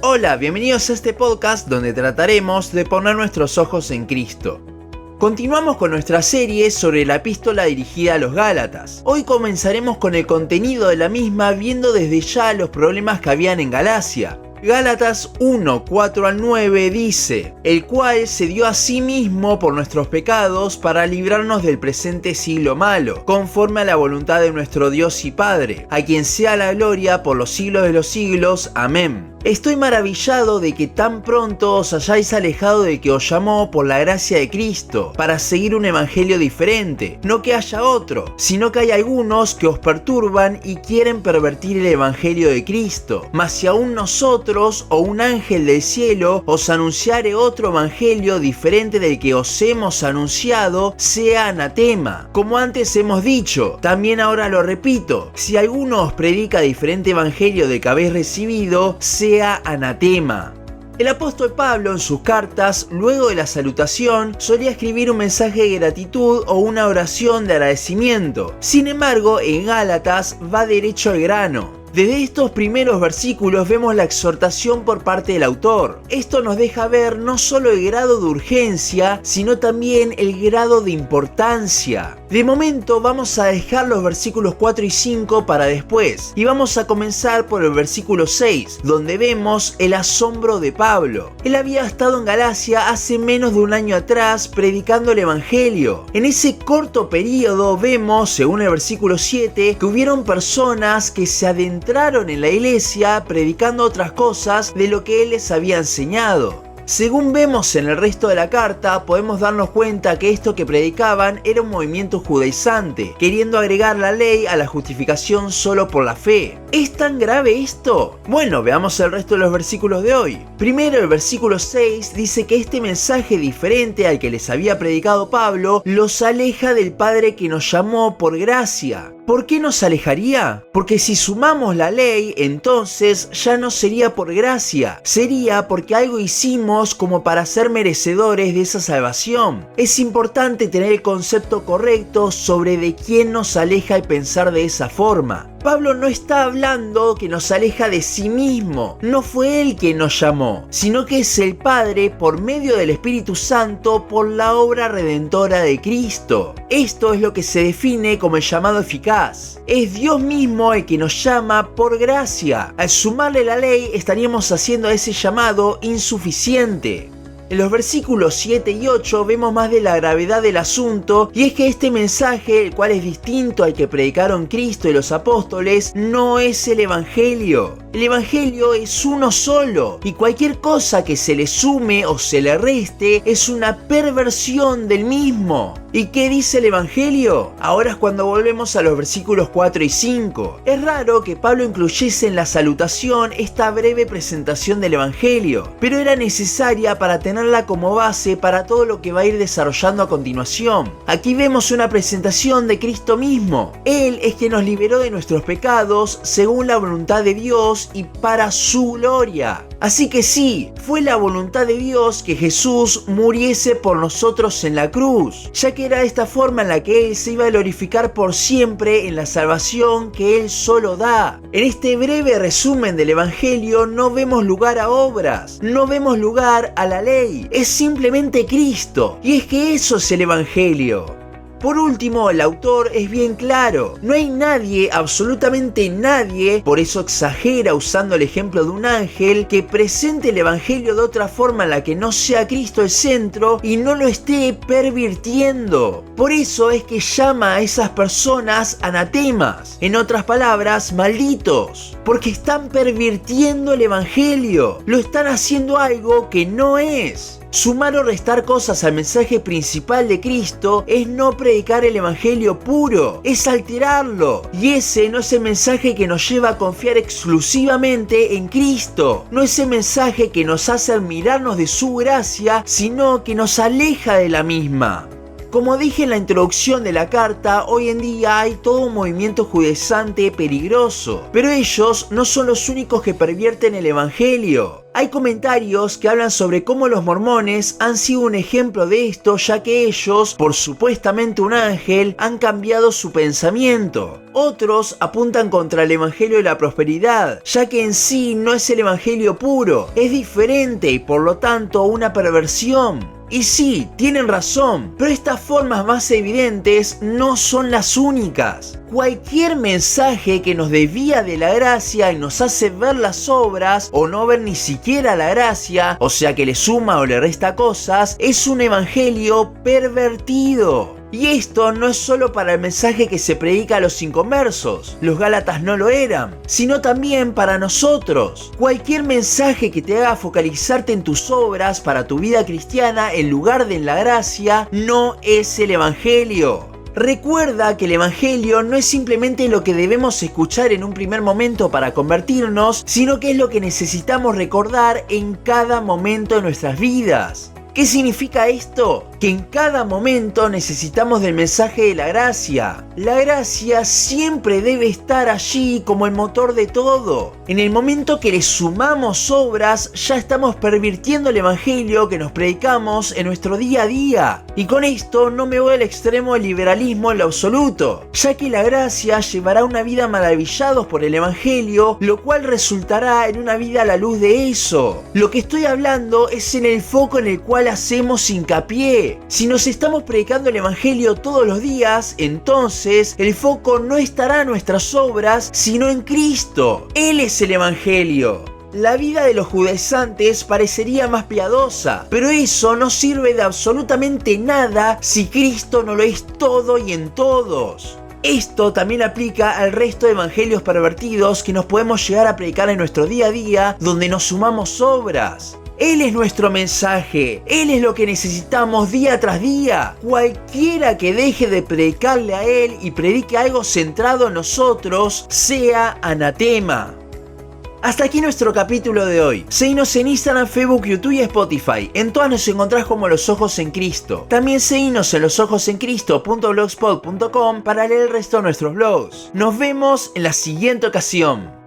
Hola, bienvenidos a este podcast donde trataremos de poner nuestros ojos en Cristo. Continuamos con nuestra serie sobre la epístola dirigida a los Gálatas. Hoy comenzaremos con el contenido de la misma viendo desde ya los problemas que habían en Galacia. Gálatas 1, 4 al 9 dice: el cual se dio a sí mismo por nuestros pecados para librarnos del presente siglo malo, conforme a la voluntad de nuestro Dios y Padre, a quien sea la gloria por los siglos de los siglos. Amén. Estoy maravillado de que tan pronto os hayáis alejado del que os llamó por la gracia de Cristo, para seguir un evangelio diferente, no que haya otro, sino que hay algunos que os perturban y quieren pervertir el evangelio de Cristo. Mas si aún nosotros o un ángel del cielo os anunciare otro evangelio diferente del que os hemos anunciado, sea anatema. Como antes hemos dicho, también ahora lo repito, si alguno os predica diferente evangelio del que habéis recibido, sea anatema. El apóstol Pablo en sus cartas, luego de la salutación, solía escribir un mensaje de gratitud o una oración de agradecimiento. Sin embargo, en Gálatas va derecho al grano. Desde estos primeros versículos vemos la exhortación por parte del autor. Esto nos deja ver no solo el grado de urgencia, sino también el grado de importancia. De momento vamos a dejar los versículos 4 y 5 para después, y vamos a comenzar por el versículo 6, donde vemos el asombro de Pablo. Él había estado en Galacia hace menos de un año atrás predicando el evangelio. En ese corto periodo vemos, según el versículo 7, que hubieron personas que se adentraron en la iglesia predicando otras cosas de lo que él les había enseñado. Según vemos en el resto de la carta, podemos darnos cuenta que esto que predicaban era un movimiento judaizante, queriendo agregar la ley a la justificación solo por la fe. ¿Es tan grave esto? Bueno, veamos el resto de los versículos de hoy. Primero, el versículo 6 dice que este mensaje diferente al que les había predicado Pablo los aleja del Padre que nos llamó por gracia. ¿Por qué nos alejaría? Porque si sumamos la ley, entonces ya no sería por gracia, sería porque algo hicimos como para ser merecedores de esa salvación. Es importante tener el concepto correcto sobre de quién nos aleja y pensar de esa forma. Pablo no está hablando que nos aleja de sí mismo, no fue él quien nos llamó, sino que es el Padre por medio del Espíritu Santo por la obra redentora de Cristo. Esto es lo que se define como el llamado eficaz. Es Dios mismo el que nos llama por gracia. Al sumarle la ley estaríamos haciendo ese llamado insuficiente. En los versículos 7 y 8 vemos más de la gravedad del asunto, y es que este mensaje, el cual es distinto al que predicaron Cristo y los apóstoles, no es el evangelio. El evangelio es uno solo, y cualquier cosa que se le sume o se le reste es una perversión del mismo. ¿Y qué dice el evangelio? Ahora es cuando volvemos a los versículos 4 y 5. Es raro que Pablo incluyese en la salutación esta breve presentación del evangelio, pero era necesaria para tenerla como base para todo lo que va a ir desarrollando a continuación. Aquí vemos una presentación de Cristo mismo. Él es quien nos liberó de nuestros pecados según la voluntad de Dios y para su gloria. Así que sí, fue la voluntad de Dios que Jesús muriese por nosotros en la cruz, ya que era de esta forma en la que Él se iba a glorificar por siempre en la salvación que Él solo da. En este breve resumen del Evangelio no vemos lugar a obras, no vemos lugar a la ley, es simplemente Cristo, y es que eso es el Evangelio. Por último, el autor es bien claro. No hay nadie, absolutamente nadie, por eso exagera usando el ejemplo de un ángel, que presente el evangelio de otra forma en la que no sea Cristo el centro y no lo esté pervirtiendo. Por eso es que llama a esas personas anatemas. En otras palabras, malditos. Porque están pervirtiendo el evangelio. Lo están haciendo algo que no es. Sumar o restar cosas al mensaje principal de Cristo es no predicar el evangelio puro, es alterarlo. Y ese no es el mensaje que nos lleva a confiar exclusivamente en Cristo. No es el mensaje que nos hace admirarnos de su gracia, sino que nos aleja de la misma. Como dije en la introducción de la carta, hoy en día hay todo un movimiento judaizante peligroso, pero ellos no son los únicos que pervierten el evangelio. Hay comentarios que hablan sobre cómo los mormones han sido un ejemplo de esto, ya que ellos, por supuestamente un ángel, han cambiado su pensamiento. Otros apuntan contra el evangelio de la prosperidad, ya que en sí no es el evangelio puro, es diferente y por lo tanto una perversión. Y sí, tienen razón, pero estas formas más evidentes no son las únicas. Cualquier mensaje que nos desvía de la gracia y nos hace ver las obras o no ver ni siquiera la gracia, o sea que le suma o le resta cosas, es un evangelio pervertido. Y esto no es solo para el mensaje que se predica a los inconversos, los gálatas no lo eran, sino también para nosotros. Cualquier mensaje que te haga focalizarte en tus obras para tu vida cristiana en lugar de en la gracia, no es el evangelio. Recuerda que el evangelio no es simplemente lo que debemos escuchar en un primer momento para convertirnos, sino que es lo que necesitamos recordar en cada momento de nuestras vidas. ¿Qué significa esto? Que en cada momento necesitamos del mensaje de la gracia. La gracia siempre debe estar allí como el motor de todo. En el momento que le sumamos obras, ya estamos pervirtiendo el evangelio que nos predicamos en nuestro día a día. Y con esto no me voy al extremo del liberalismo en lo absoluto, ya que la gracia llevará una vida maravillados por el evangelio, lo cual resultará en una vida a la luz de eso. Lo que estoy hablando es en el foco en el cual hacemos hincapié. Si nos estamos predicando el evangelio todos los días, entonces el foco no estará en nuestras obras, sino en Cristo. Él es el evangelio. La vida de los judaizantes parecería más piadosa, pero eso no sirve de absolutamente nada si Cristo no lo es todo y en todos. Esto también aplica al resto de evangelios pervertidos que nos podemos llegar a predicar en nuestro día a día, donde nos sumamos obras. Él es nuestro mensaje, Él es lo que necesitamos día tras día. Cualquiera que deje de predicarle a Él y predique algo centrado en nosotros, sea anatema. Hasta aquí nuestro capítulo de hoy. Seguinos en Instagram, Facebook, YouTube y Spotify. En todas nos encontrás como Los Ojos en Cristo. También seguinos en losojosencristo.blogspot.com para leer el resto de nuestros blogs. Nos vemos en la siguiente ocasión.